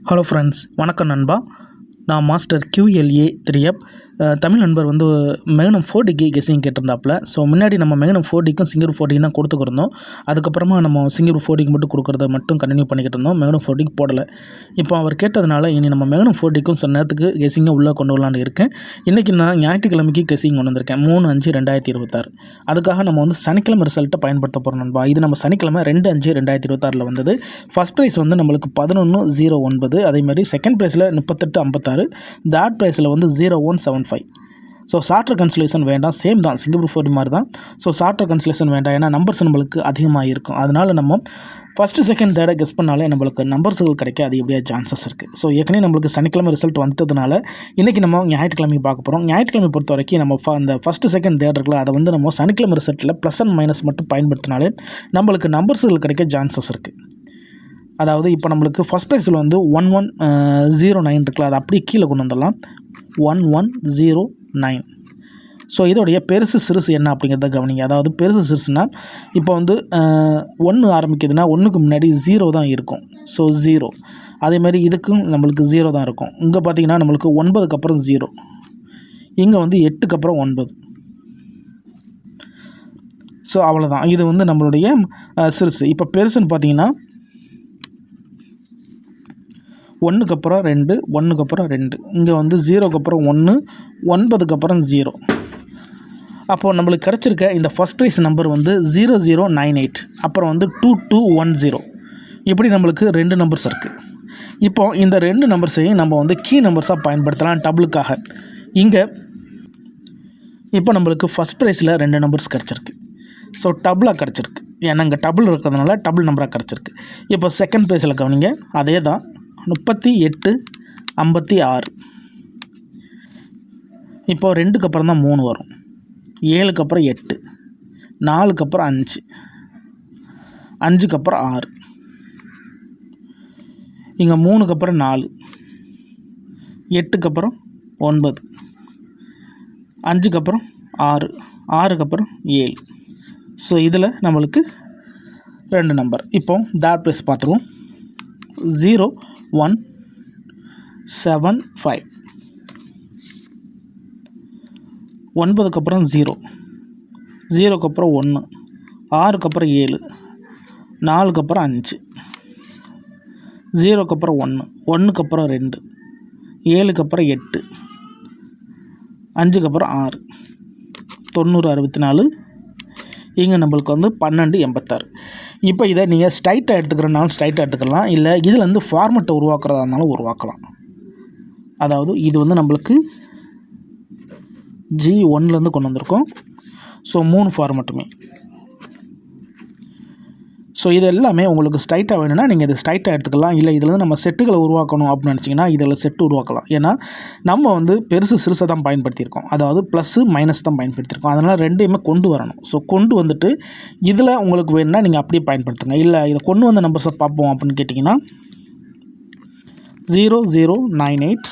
Hello friends, வணக்கம் நண்பா. நான் மாஸ்டர் QLA 3F. தமிழ் நண்பர் வந்து மேக்னம் 4Dக்கு கெஸ்ஸிங் கேட்டிருந்தாப்புல. ஸோ முன்னாடி நம்ம மேக்னம் 4Dக்கும் சிங்கர் 4Dக்கும் தான் கொடுத்துக்கிருந்தோம். அதுக்கப்புறமா நம்ம சிங்கர் 4Dக்கு மட்டும் கொடுக்குறத மட்டும் கண்டினியூ பண்ணிக்கிட்டு இருந்தோம். மேக்னம் 4Dக்கு போடலை. இப்போ அவர் கேட்டதுனால இனி நம்ம மேக்னம் 4Dக்கும் சில நேரத்துக்கு கெஸ்ஸிங்கை உள்ளே கொண்டு வரலான்னு இருக்கேன். இன்றைக்கி நான் ஞாயிற்றுக்கிழமைக்கு கெஸ்ஸிங் கொண்டு வந்திருக்கேன், 3/5/2026. அதுக்காக நம்ம வந்து சனிக்கிழமை ரிசல்ட்டை பயன்படுத்த போகிறோம் நண்பா. இது நம்ம சனிக்கிழமை 2/5/2026 வந்தது. ஃபஸ்ட் ப்ரைஸ் வந்து நம்மளுக்கு 11,09. அதேமாதிரி செகண்ட் ப்ரைஸில் 38,56. தேர்ட் ப்ரைஸில் வந்து 0175. ஸோ சார்ட்டர் கன்சலேஷன் வேண்டாம், சேம் தான், சிங்கப்பூர் 4D மாதிரி தான். ஸோ சார்ட்டர் கன்சலேஷன் வேண்டாம், ஏன்னா நம்பர்ஸ் நம்மளுக்கு அதிகமாக இருக்கும். அதனால் நம்ம ஃபஸ்ட்டு செகண்ட் தேர்டை கெஸ் பண்ணாலே நம்மளுக்கு நம்பர்ஸுகள் கிடைக்க அது எப்படியா சான்சஸ் இருக்குது. ஸோ ஏற்கனவே நம்மளுக்கு சனிக்கிழமை ரிசல்ட் வந்துட்டதுனால இன்றைக்கி நம்ம ஞாயிற்றுக்கிழமைக்கு பார்க்க போகிறோம். ஞாயிற்றுக்கிழமை பொறுத்த வரைக்கும் நம்ம அந்த ஃபஸ்ட்டு செகண்ட் தேர்ட் இருக்குல்ல, அதை வந்து நம்ம சனிக்கிழமை ரிசல்ட்டில் ப்ளஸ் அண்ட் மைனஸ் மட்டும் பயன்படுத்தினாலே நம்மளுக்கு நம்பர்ஸுகள் கிடைக்க சான்சஸ் இருக்குது. அதாவது இப்போ நம்மளுக்கு ஃபஸ்ட் ப்ரைஸில் வந்து 1109 இருக்குல்ல, அதை அப்படியே கீழே கொண்டு வந்துடலாம். 1109. ஸோ இதோடைய பெருசு சிறுசு என்ன அப்படிங்கிறத கவனிங்க. அதாவது பெருசு சிறுசுனா இப்போ வந்து 1 ஆரம்பிக்குதுன்னா 1க்கு முன்னாடி 0 தான் இருக்கும். ஸோ 0. அதேமாதிரி இதுக்கும் நம்மளுக்கு 0 தான் இருக்கும். இங்கே பார்த்தீங்கன்னா நம்மளுக்கு 9க்கு அப்புறம் 0, இங்கே வந்து 8க்கு அப்புறம் 9. ஸோ அவ்வளோதான். இது வந்து நம்மளுடைய சிறுசு. இப்போ பெருசுன்னு பார்த்தீங்கன்னா 1க்கு அப்புறம் 2, 1க்கு அப்புறம் 2, இங்கே வந்து 0க்கு அப்புறம் 1, 9க்கு அப்புறம் 0. அப்போது நம்மளுக்கு கிடச்சிருக்க இந்த ஃபஸ்ட் ப்ரைஸ் நம்பர் வந்து 0098, அப்புறம் வந்து 2210. இப்படி நம்மளுக்கு 2 நம்பர்ஸ் இருக்குது. இப்போது இந்த 2 நம்பர்ஸையும் நம்ம வந்து கீ நம்பர்ஸாக பயன்படுத்தலாம் டபுளுக்காக. இங்கே இப்போ நம்மளுக்கு ஃபஸ்ட் ப்ரைஸில் 2 நம்பர்ஸ் கிடச்சிருக்கு. ஸோ டபுளாக கிடச்சிருக்கு, ஏன்னா இங்கே டபுள் இருக்கிறதுனால டபுள் நம்பராக கிடச்சிருக்கு. இப்போ செகண்ட் ப்ரைஸில் கவனிங்க, அதே தான், 3856. இப்போது 2க்கு அப்புறம் தான் 3 வரும், 7க்கு அப்புறம் 8, 4க்கு அப்புறம் 5, 5க்கு அப்புறம் 6, இங்கே 3க்கு அப்புறம் 4, 8க்கு அப்புறம் 9, 5க்கு அப்புறம் 6, 6க்கு அப்புறம் 7. ஸோ இதில் நம்மளுக்கு 2 நம்பர். இப்போ தேர்ட் ப்ரைஸ் பார்த்துருவோம். 0175. 9க்கு அப்புறம் 0, 0க்கு அப்புறம் 1, 6க்கு அப்புறம் 7, 4க்கு அப்புறம் 5, 0க்கு அப்புறம் 1, 1க்கு அப்புறம் 2, 7க்கு அப்புறம் 8, 5க்கு அப்புறம் 6, 9064. இங்கே நம்மளுக்கு வந்து 1286. இப்போ இதை நீங்கள் ஸ்ட்ரைட்டாக எடுத்துக்கிறனாலும் ஸ்ட்ரைட்டாக எடுத்துக்கலாம், இல்லை இதில் ஃபார்மெட்டை உருவாக்குறதா இருந்தாலும் உருவாக்கலாம். அதாவது இது வந்து நம்மளுக்கு G1 கொண்டு வந்திருக்கோம். ஸோ 3 ஃபார்மெட்டுமே. ஸோ இது எல்லாமே உங்களுக்கு ஸ்ட்ரைட்டாக வேணும்னா நீங்கள் இது ஸ்ட்ரைட்டாக எடுத்துக்கலாம், இல்லை இதில் நம்ம செட்டுகளை உருவாக்கணும் அப்படின்னு நினச்சிங்கன்னா இதில் செட்டு உருவாக்கலாம். ஏன்னா நம்ம வந்து பெருசு சிறுசை தான் பயன்படுத்தியிருக்கோம், அதாவது ப்ளஸ்ஸு மைனஸ் தான் பயன்படுத்தியிருக்கோம். அதனால் ரெண்டையுமே கொண்டு வரணும். ஸோ கொண்டு வந்துட்டு இதில் உங்களுக்கு வேணும்னா நீங்கள் அப்படியே பயன்படுத்துங்க. இல்லை இதை கொண்டு வந்த நம்பர்ஸை பார்ப்போம் அப்படின்னு கேட்டிங்கன்னா 0098,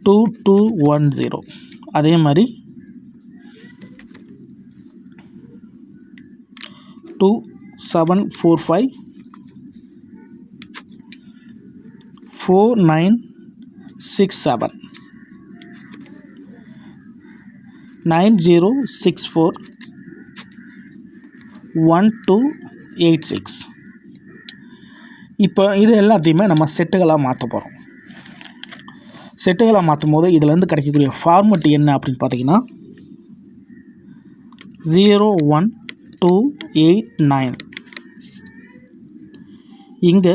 2210. அதே மாதிரி 2745, 4967, 9064, 1286. இப்போ இது எல்லாத்தையுமே நம்ம செட்டுகளாக மாற்ற போகிறோம். செட்டுகளாக மாற்றும் போது இதிலேருந்து கிடைக்கக்கூடிய ஃபார்மெட் என்ன அப்படின்னு பார்த்தீங்கன்னா 01289, இங்கே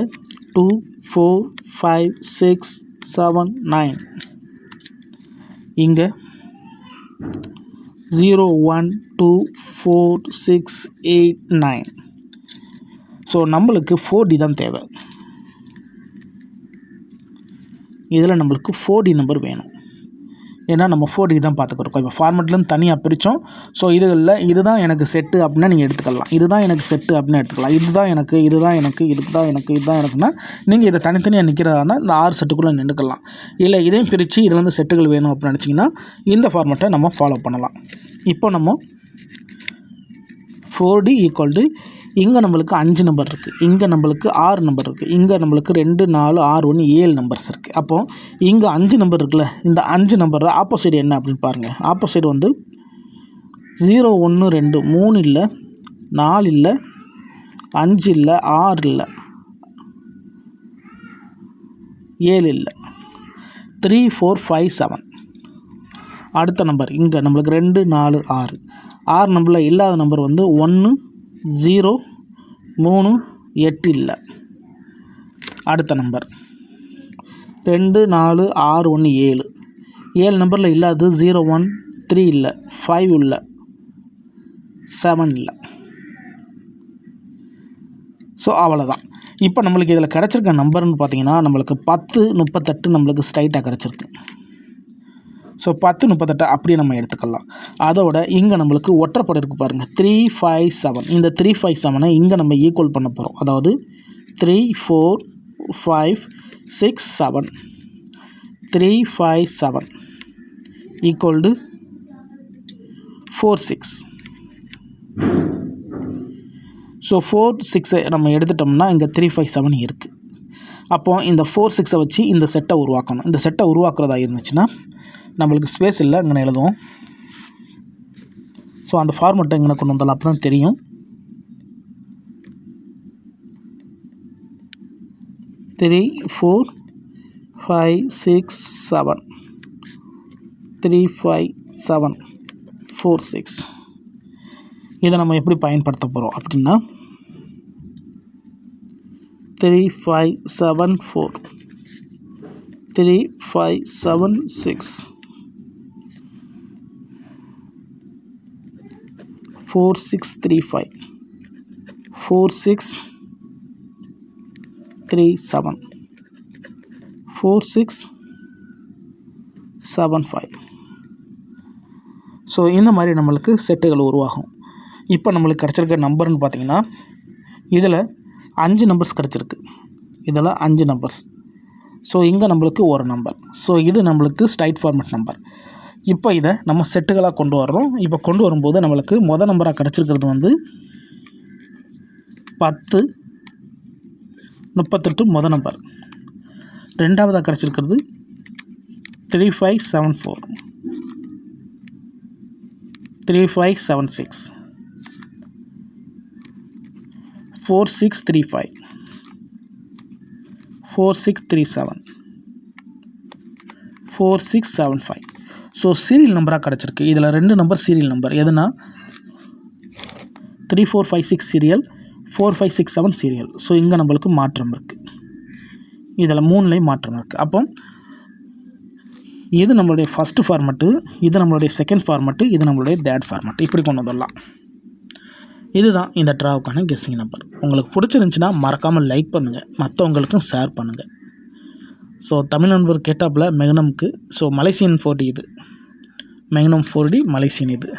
24567 இங்கே 012468. ஸோ நம்மளுக்கு 4D தான் தேவை. இதில் நம்மளுக்கு 4D நம்பர் வேணும், ஏன்னா நம்ம 4D தான் பார்த்துக்கிறோம். இப்போ ஃபார்மெட்லேருந்து தனியாக பிரித்தோம். ஸோ இதுதான் எனக்கு செட்டு அப்படின்னா நீங்கள் எடுத்துக்கலாம், இதுதான் எனக்கு செட்டு அப்படின்னா எடுத்துக்கலாம். இதுதான் எனக்கு, இதுதான் எனக்கு, இதுதான் எனக்கு, இதுதான் எனக்குன்னா நீங்கள் இதை தனித்தனியாக நிற்கிறதா இருந்தால் இந்த 6 செட்டுக்குள்ளே நின்றுக்கலாம். இல்லை இதையும் பிரித்து இதில் செட்டுகள் வேணும் அப்படின்னு நினச்சிங்கன்னா இந்த ஃபார்மெட்டை நம்ம ஃபாலோ பண்ணலாம். இப்போ நம்ம 4D = இங்கே நம்மளுக்கு 5 நம்பர் இருக்குது, இங்கே நம்மளுக்கு 6 நம்பர் இருக்குது, இங்கே நம்மளுக்கு 2 4 6 1 7 நம்பர்ஸ் இருக்குது. அப்போது இங்கே 5 நம்பர் இருக்குல்ல, இந்த 5 நம்பரில் ஆப்போசிட் என்ன அப்படின்னு பாருங்கள். ஆப்போசிட் வந்து 0 1 2 3 இல்லை, 4 இல்லை, 5 இல்லை, 6 இல்லை, 7 இல்லை, 3 4 5 7. அடுத்த நம்பர் இங்கே நம்மளுக்கு 2 4 6. 6 நம்பரில் இல்லாத நம்பர் வந்து 1 0 3 8 இல்லை. அடுத்த நம்பர் 2 4 6 1 7. 7 நம்பரில் இல்லாதது 0 1 3 இல்லை, 5 இல்லை, 7 இல்லை. ஸோ அவ்வளோதான். இப்போ நம்மளுக்கு இதில் கிடச்சிருக்க நம்பர்னு பார்த்தீங்கன்னா நம்மளுக்கு 10 38 நம்மளுக்கு ஸ்ட்ரைட்டாக கிடச்சிருக்கு. ஸோ 10 38 அப்படியே நம்ம எடுத்துக்கலாம். அதோட இங்கே நம்மளுக்கு ஒற்றைப்படை இருக்குது பாருங்கள், 3 5 7. இந்த 3 5 7 இங்கே நம்ம ஈக்குவல் பண்ண போகிறோம். அதாவது 3 4 5 6 7. 3 5 7 ஈக்குவல் டு 4 6. ஸோ 4 6 நம்ம எடுத்துட்டோம்னா இங்கே 3 5 7 இருக்குது. அப்போது இந்த 4 6 வச்சு இந்த செட்டை உருவாக்கணும். இந்த செட்டை உருவாக்குறதா இருந்துச்சுன்னா நம்மளுக்கு ஸ்பேஸ் இல்லை, இங்கே எழுதுவோம். ஸோ அந்த ஃபார்மெட்டை இங்கே கொண்டு வந்தாலும் அப்போ தான் தெரியும். த்ரீ 4 5 6 7. 3 5 7 4 6. இதை நம்ம எப்படி பயன்படுத்த போகிறோம் அப்படின்னா 3 5 7 4, 3 5 7 6, 4 6 3 5, 4 6 3 7, 4 6 7 5. ஸோ இந்த மாதிரி நம்மளுக்கு செட்டுகள் உருவாகும். இப்போ நம்மளுக்கு கிடச்சிருக்க நம்பர்னு பார்த்தீங்கன்னா இதில் 5 நம்பர்ஸ் கிடச்சிருக்கு. இதில் 5 நம்பர்ஸ். ஸோ இங்கே நம்மளுக்கு ஒரு நம்பர். ஸோ இது நம்மளுக்கு ஸ்ட்ரைட் ஃபார்மேட் நம்பர். இப்போ இதை நம்ம செட்டுகளாக கொண்டு வர்றோம். இப்போ கொண்டு வரும்போது நம்மளுக்கு மொதல் நம்பராக கிடச்சிருக்கிறது வந்து 10 38 மொதல் நம்பர். ரெண்டாவதாக கிடச்சிருக்கிறது 3 5 7 4, 3 5 7 6, 4 6 3 5, 4 6 3 7, 4 6 7 5. ஸோ சீரியல் நம்பராக கிடச்சிருக்கு. இதில் 2 நம்பர் சீரியல் நம்பர். எதுனா 3 4 5 6 சீரியல், 4 5 6 7 சீரியல். ஸோ இங்கே நம்மளுக்கு மாற்றம் இருக்குது. இதில் 3லேயும் மாற்றம் இருக்குது. அப்போ இது நம்மளுடைய ஃபஸ்ட்டு ஃபார்மெட்டு, இது நம்மளுடைய செகண்ட் ஃபார்மெட்டு, இது நம்மளுடைய தேர்ட் ஃபார்மெட்டு. இப்படி கொண்டு வந்துடலாம். இதுதான் இந்த ட்ராவுக்கான கெஸ்ஸிங் நம்பர். உங்களுக்கு பிடிச்சிருந்துச்சின்னா மறக்காமல் லைக் பண்ணுங்கள், மற்றவங்களுக்கும் ஷேர் பண்ணுங்கள். ஸோ தமிழ் நண்பர் கேட்டாப்பில் மெக்னம்க்கு. ஸோ மலேசியன் 4D இது, மெக்னம் 4D மலேசியன் இது.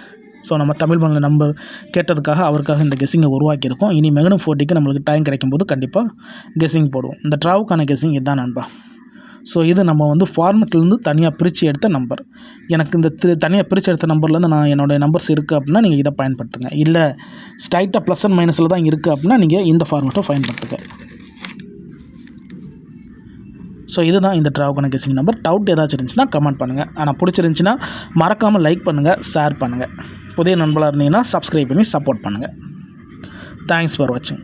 ஸோ நம்ம தமிழ் மண்ணில் நம்பர் கேட்டதுக்காக அவருக்காக இந்த கெஸ்ஸிங்கை உருவாக்கியிருக்கோம். இனி மெக்னம் 4Dக்கு நம்மளுக்கு டைம் கிடைக்கும்போது கண்டிப்பாக கெஸ்ஸிங் போடுவோம். இந்த ட்ராவுக்கான கெஸ்ஸிங் இதுதான் நண்பா. ஸோ இது நம்ம வந்து ஃபார்மெட்லேருந்து தனியாக பிரித்து எடுத்த நம்பர். எனக்கு இந்த தனியாக பிரித்து எடுத்த நம்பர்லேருந்து நான் என்னோடய நம்பர்ஸ் இருக்குது அப்படின்னா நீங்கள் இதை பயன்படுத்துங்க. இல்லை ஸ்ட்ரைட்டாக ப்ளஸ் அண்ட் மைனஸில் தான் இருக்குது அப்படின்னா நீங்கள் இந்த ஃபார்மெட்டை பயன்படுத்துங்க. ஸோ இதுதான் இந்த ட்ராவுக்கான கெஸ்ஸிங் நம்பர். டவுட் ஏதாச்சும் இருந்துச்சுன்னா கமெண்ட் பண்ணுங்கள். ஆனால் பிடிச்சிருந்துச்சின்னா மறக்காமல் லைக் பண்ணுங்கள், ஷேர் பண்ணுங்கள். புதிய நண்பர்களாக இருந்தீங்கன்னா சப்ஸ்கிரைப் பண்ணி சப்போர்ட் பண்ணுங்கள். தேங்க்ஸ் ஃபார் வாட்சிங்.